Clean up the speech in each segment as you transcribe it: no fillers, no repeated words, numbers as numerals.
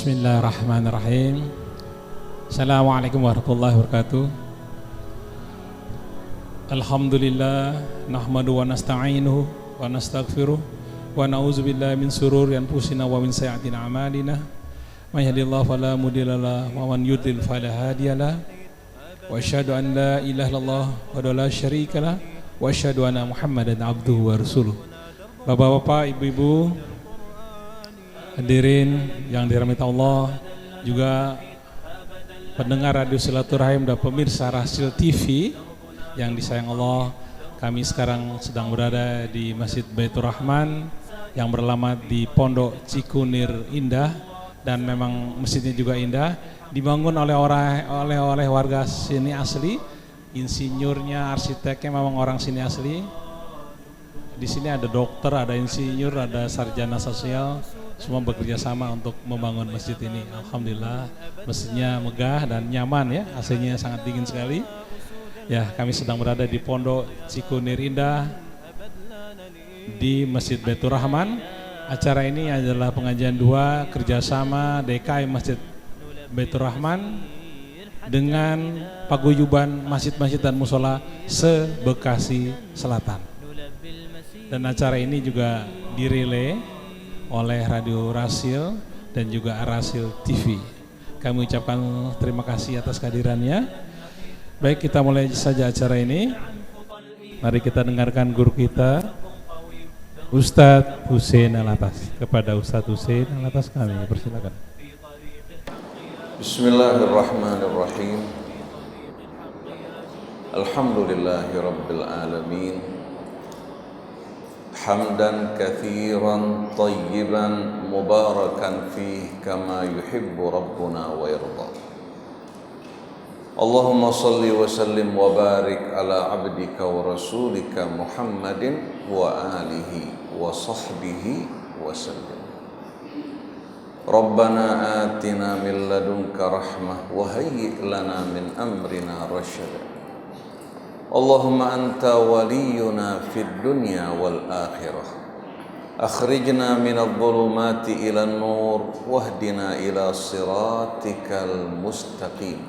Bismillahirrahmanirrahim. Assalamualaikum warahmatullahi wabarakatuh. Alhamdulillah nahmadu wa nasta'inuhu wa nastaghfiruh wa na'udzubillahi min sururi anfusina wa min sayyiati a'malina. May yahdihillahu fala mudhillalah wa man yudlil fala hadiyalah. Wa asyhadu an la ilaha illallah wa la syarikalah wa asyhadu anna Muhammadan abduhu wa rasuluh. Bapak-bapak, ibu-ibu, hadirin yang dirahmati Allah, juga pendengar Radio Silaturahim dan pemirsa Rasil TV yang disayang Allah, kami sekarang sedang berada di Masjid Baitur Rahman yang beralamat di Pondok Cikunir Indah, dan memang masjidnya juga indah, dibangun oleh warga sini asli, insinyurnya, arsiteknya memang orang sini asli. Di sini ada dokter, ada insinyur, ada sarjana sosial, semua bekerja sama untuk membangun masjid ini. Alhamdulillah, masjidnya megah dan nyaman ya, AC-nya sangat dingin sekali. Ya, kami sedang berada di Pondok Cikunir Indah di Masjid Baitur Rahman. Acara ini adalah pengajian 2 kerjasama DKI Masjid Baitur Rahman dengan paguyuban masjid-masjid dan musola se-Bekasi Selatan. Dan acara ini juga direlay oleh Radio Rasil dan juga Rasil TV. Kami ucapkan terima kasih atas kehadirannya. Baik, kita mulai saja acara ini. Mari kita dengarkan guru kita, Ustadz Husein Alatas. Kepada Ustadz Husein Alatas kami persilakan. Bismillahirrahmanirrahim. Alhamdulillahirabbil alamin. Hamdan katsiran tayyiban mubarakan fih kama yuhibbu rabbuna wa yarda. Allahumma salli wa sallim wa barik ala abdika wa rasulika Muhammadin wa alihi wa sahbihi wa sallim. Rabbana atina min ladunka rahmah wa hayyi' lana min amrina rasyada. Allahumma anta waliyuna fid dunya wal akhirah. Akhrijna minadh dhulumati ilan nur wahdina ila siratikal mustaqim.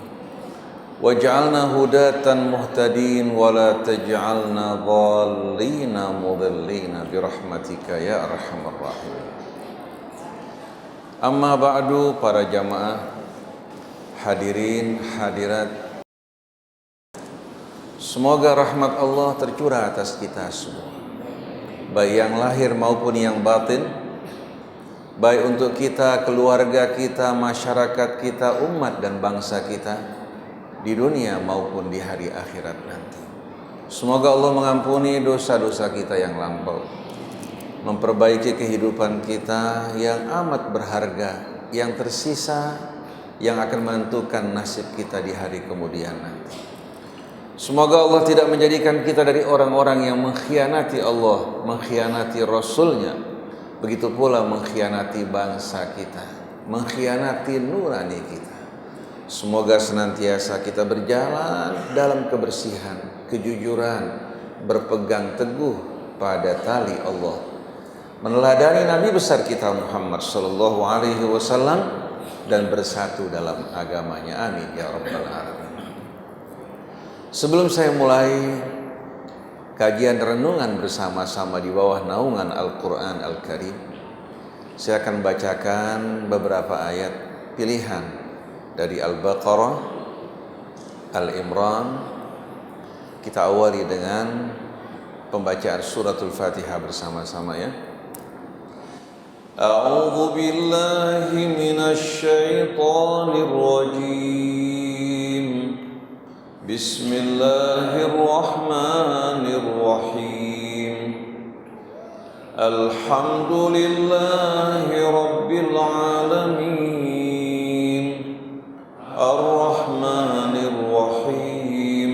Waj'alna hudatan muhtadin wa la taj'alna dhallina mudillina birahmatika ya arhamar rahimin. Amma ba'du, para jamaah hadirin hadirat, semoga rahmat Allah tercurah atas kita semua, baik yang lahir maupun yang batin, baik untuk kita, keluarga kita, masyarakat kita, umat dan bangsa kita di dunia maupun di hari akhirat nanti. Semoga Allah mengampuni dosa-dosa kita yang lampau, memperbaiki kehidupan kita yang amat berharga, yang tersisa, yang akan menentukan nasib kita di hari kemudian nanti. Semoga Allah tidak menjadikan kita dari orang-orang yang mengkhianati Allah, mengkhianati Rasulnya, begitu pula mengkhianati bangsa kita, mengkhianati nurani kita. Semoga senantiasa kita berjalan dalam kebersihan, kejujuran, berpegang teguh pada tali Allah, meneladani Nabi besar kita Muhammad sallallahu alaihi wasallam dan bersatu dalam agamanya. Amin ya rabbal alamin. Sebelum saya mulai kajian renungan bersama-sama di bawah naungan Al-Quran Al-Karim, saya akan bacakan beberapa ayat pilihan dari Al-Baqarah, Al-Imran. Kita awali dengan pembacaan suratul Fatihah bersama-sama ya. A'udzu billahi minasy syaithanir rajim. Bismillahirrahmanirrahim. Alhamdulillahi rabbil alamin. Ar-Rahmanir Rahim.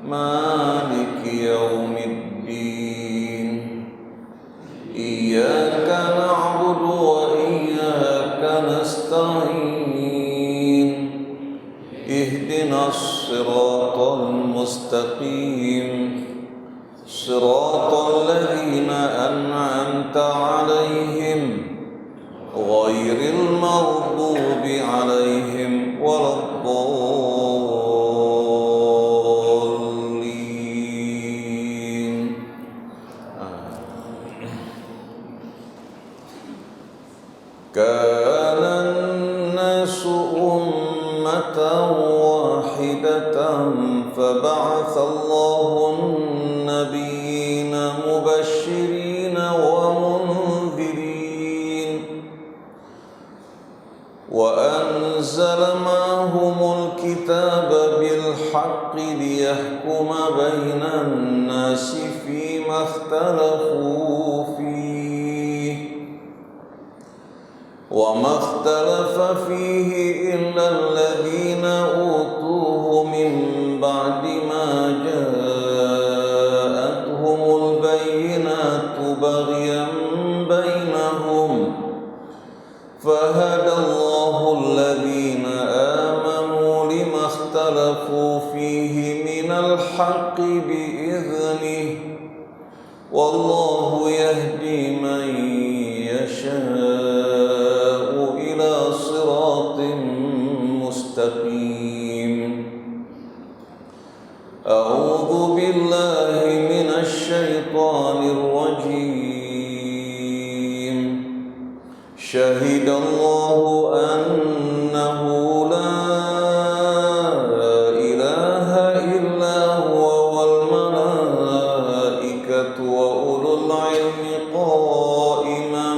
Maliki yaumiddin. Iyyaka na'budu wa iyyaka nasta'in. Ihdinas siratal mustaqim. Siratal ladzina an'amta 'alaihim ghairil maghdubi المغضوب عليهم ولا الضالين كان الناس أمة واحدة فبعث الله النبيين مبشرين ومنذرين وأنزل معهم الكتاب بالحق ليحكم بين الناس فيما اختلفوا فيه وما اختلف فيه إلا الذين أوتوه من بعد ما جاءتهم البينات بغيا بينهم فهدى الله الذين آمنوا لما اختلفوا فيه من الحق بإذنه والله يهدي من يشاء إلى صراط مستقيم أعوذ بالله من الشيطان الرجيم شهد الله أنه لا إله إلا هو والملائكة وأولو العلم قائما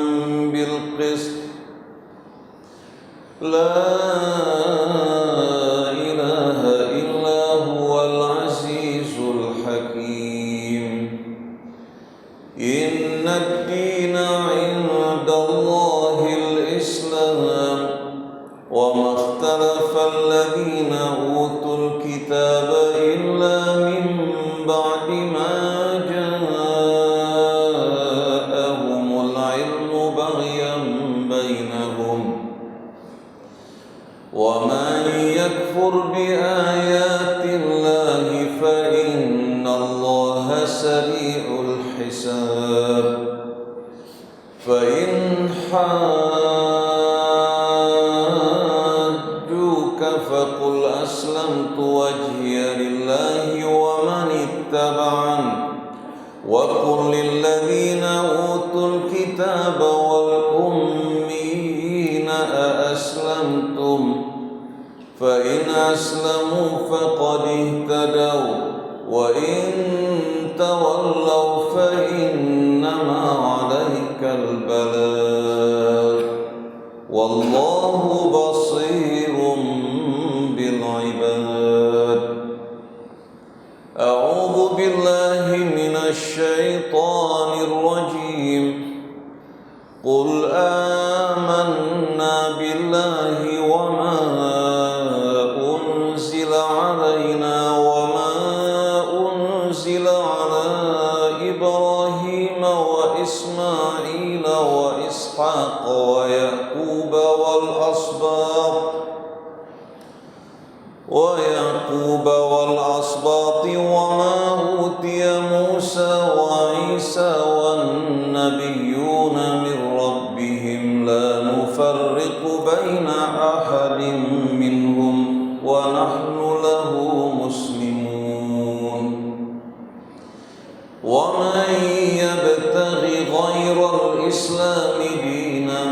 بالقسط لا إله إلا هو العزيز الحكيم إن الدين عند الله الإسلام وما اختلف الذين أوتوا الكتاب إلا من بعد ما جاءهم العلم بغيا بينهم ومن يكفر بآيات الله فإن الله سريع الحساب فإن حاجوك فقل أسلمت وجهي لله ومن اتبعني وقل للذين أوتوا الكتاب والأميين أأسلمتم فإن أسلموا فقد اهتدوا وإن تولوا فإنما عليك البلاغ والله بصير بالعباد أعوذ بالله من الشيطان الرجيم قل آمنا بالله وما أنزل علينا وما أنزل على إبراهيم وإسماعيل وإسحاق ويعقوب والأسباط وما أوتي موسى وعيسى والنبيون من ربهم لا نفرق بين أحد منهم ونحن له مسلمون ومن يبتغ غير الإسلام دينا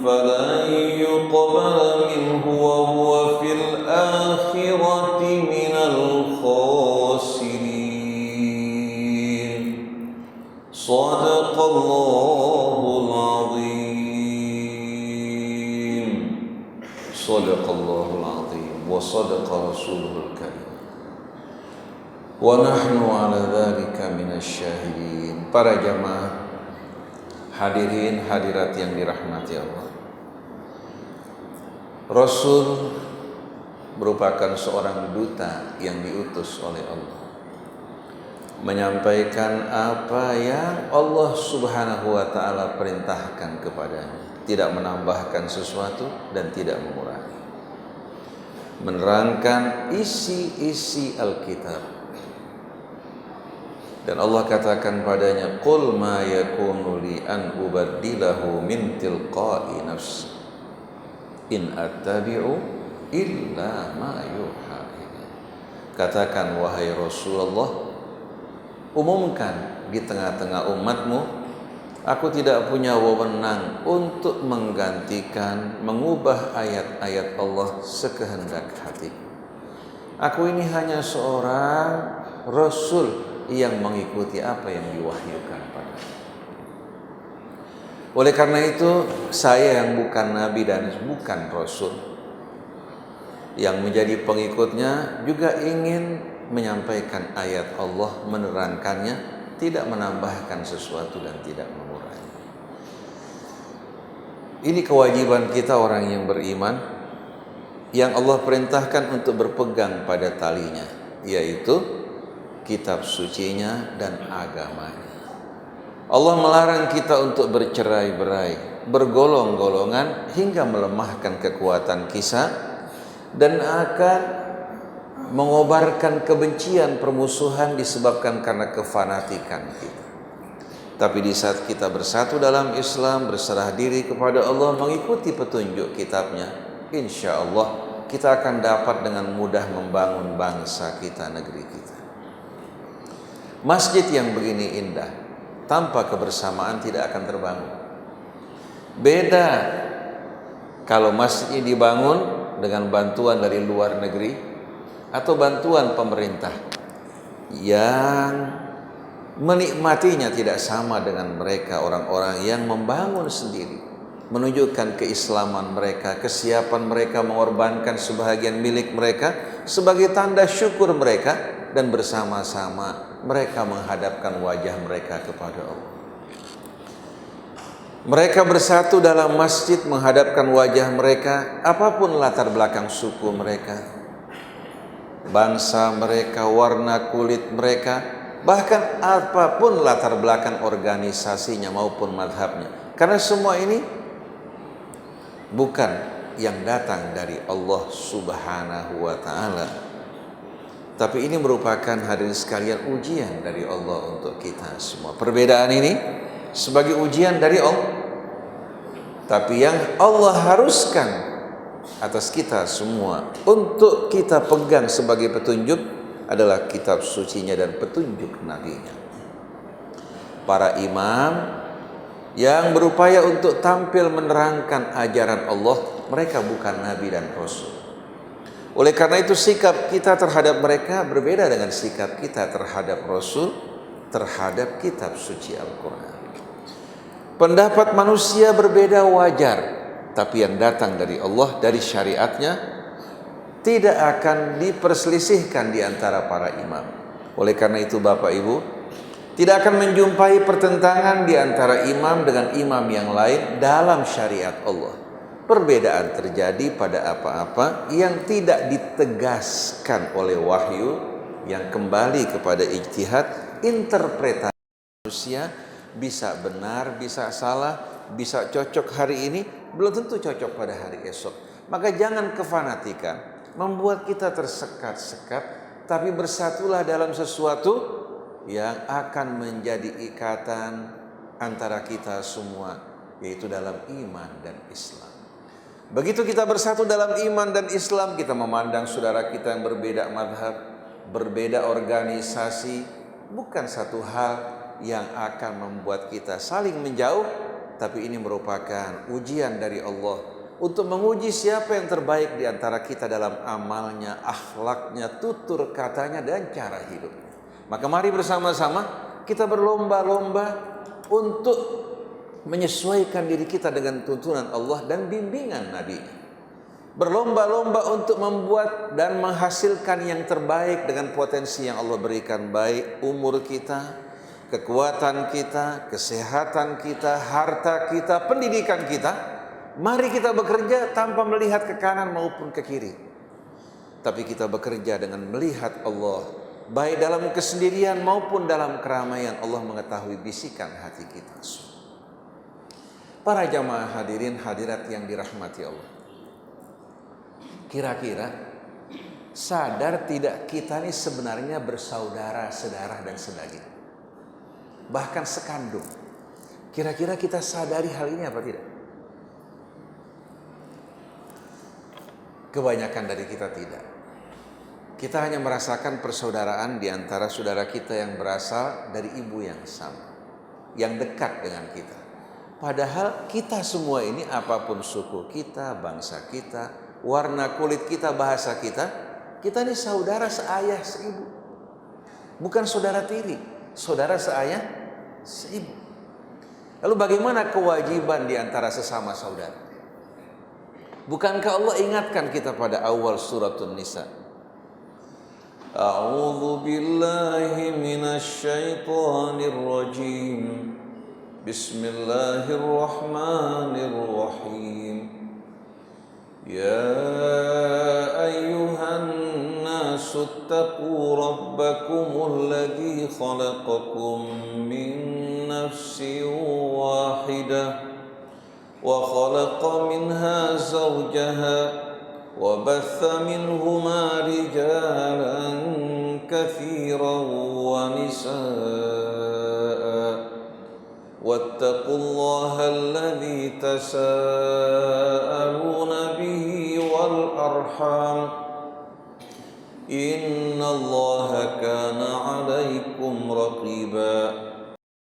فلن يقبل منه وهو في الآخرة من الخاسرين صدق الله العظيم صدق الله العظيم وصدق رسوله الكريم ونحن على ذلك من الشاهدين. Para jamaah hadirin hadirat yang dirahmati Allah, Rasul merupakan seorang duta yang diutus oleh Allah, menyampaikan apa yang Allah Subhanahu wa ta'ala perintahkan kepadanya, tidak menambahkan sesuatu dan tidak mengurangi, menerangkan isi-isi Alkitab. Dan Allah katakan padanya, qul ma yakunu li an ubaddilahu min tilqa'i nafsi, In attabi'u illa ma yuha ilaihi. Katakan wahai Rasulullah, umumkan di tengah-tengah umatmu, aku tidak punya wewenang untuk menggantikan, mengubah ayat-ayat Allah sekehendak hati. Aku ini hanya seorang Rasul yang mengikuti apa yang diwahyukan padanya. Oleh karena itu, saya yang bukan Nabi dan bukan Rasul, yang menjadi pengikutnya juga ingin menyampaikan ayat Allah, menerangkannya, tidak menambahkan sesuatu dan tidak mengurangi. Ini kewajiban kita orang yang beriman, yang Allah perintahkan untuk berpegang pada talinya, yaitu kitab sucinya dan agamanya. Allah melarang kita untuk bercerai-berai, bergolong-golongan hingga melemahkan kekuatan kita dan akan mengobarkan kebencian, permusuhan disebabkan karena kefanatikan kita. Tapi di saat kita bersatu dalam Islam, berserah diri kepada Allah, mengikuti petunjuk kitabnya, insya Allah kita akan dapat dengan mudah membangun bangsa kita, negeri kita. Masjid yang begini indah, tanpa kebersamaan tidak akan terbangun. Beda kalau masjid ini dibangun dengan bantuan dari luar negeri atau bantuan pemerintah, yang menikmatinya tidak sama dengan mereka orang-orang yang membangun sendiri, menunjukkan keislaman mereka, kesiapan mereka mengorbankan sebahagian milik mereka sebagai tanda syukur mereka, dan bersama-sama mereka menghadapkan wajah mereka kepada Allah. Mereka bersatu dalam masjid menghadapkan wajah mereka, apapun latar belakang suku mereka, bangsa mereka, warna kulit mereka, bahkan apapun latar belakang organisasinya maupun madhabnya. Karena semua ini bukan yang datang dari Allah Subhanahu wa ta'ala, tapi ini merupakan, hadirin sekalian, ujian dari Allah untuk kita semua. Perbedaan ini sebagai ujian dari Allah, tapi yang Allah haruskan atas kita semua untuk kita pegang sebagai petunjuk adalah kitab sucinya dan petunjuk nabinya. Para imam yang berupaya untuk tampil menerangkan ajaran Allah, mereka bukan nabi dan rasul. Oleh karena itu sikap kita terhadap mereka berbeda dengan sikap kita terhadap Rasul, terhadap kitab suci Al-Quran. Pendapat manusia berbeda wajar, tapi yang datang dari Allah, dari syariatnya, tidak akan diperselisihkan di antara para imam. Oleh karena itu Bapak Ibu, tidak akan menjumpai pertentangan di antara imam dengan imam yang lain dalam syariat Allah. Perbedaan terjadi pada apa-apa yang tidak ditegaskan oleh wahyu, yang kembali kepada ijtihad, interpretasi manusia, bisa benar, bisa salah, bisa cocok hari ini, belum tentu cocok pada hari esok. Maka jangan kefanatikan membuat kita tersekat-sekat, tapi bersatulah dalam sesuatu yang akan menjadi ikatan antara kita semua, yaitu dalam iman dan Islam. Begitu kita bersatu dalam iman dan Islam, kita memandang saudara kita yang berbeda madhab, berbeda organisasi, bukan satu hal yang akan membuat kita saling menjauh, tapi ini merupakan ujian dari Allah untuk menguji siapa yang terbaik di antara kita dalam amalnya, akhlaknya, tutur katanya, dan cara hidupnya. Maka mari bersama-sama kita berlomba-lomba untuk menyesuaikan diri kita dengan tuntunan Allah dan bimbingan Nabi. Berlomba-lomba untuk membuat dan menghasilkan yang terbaik dengan potensi yang Allah berikan, baik umur kita, kekuatan kita, kesehatan kita, harta kita, pendidikan kita. Mari kita bekerja tanpa melihat ke kanan maupun ke kiri, tapi kita bekerja dengan melihat Allah, baik dalam kesendirian maupun dalam keramaian. Allah mengetahui bisikan hati kita. Para jamaah hadirin hadirat yang dirahmati Allah, kira-kira sadar tidak kita ini sebenarnya bersaudara, sedarah dan sedaging, bahkan sekandung? Kira-kira kita sadari hal ini apa tidak? Kebanyakan dari kita tidak. Kita hanya merasakan persaudaraan di antara saudara kita yang berasal dari ibu yang sama, yang dekat dengan kita. Padahal kita semua ini, apapun suku kita, bangsa kita, warna kulit kita, bahasa kita ini saudara seayah seibu. Bukan saudara tiri, saudara seayah seibu. Lalu bagaimana kewajiban di antara sesama saudara? Bukankah Allah ingatkan kita pada awal suratun Nisa? A'udzu billahi minasy syaithanir rajim. Bismillahirrahmanirrahim. Ya ayyuhan nasu ittaqu rabbakumul ladzi khalaqakum min nafsin wahidah wa khalaqa minha zawjaha وبث منهما رجالا كثيرا ونساء واتقوا الله الذي تساءلون به والأرحام إن الله كان عليكم رقيبا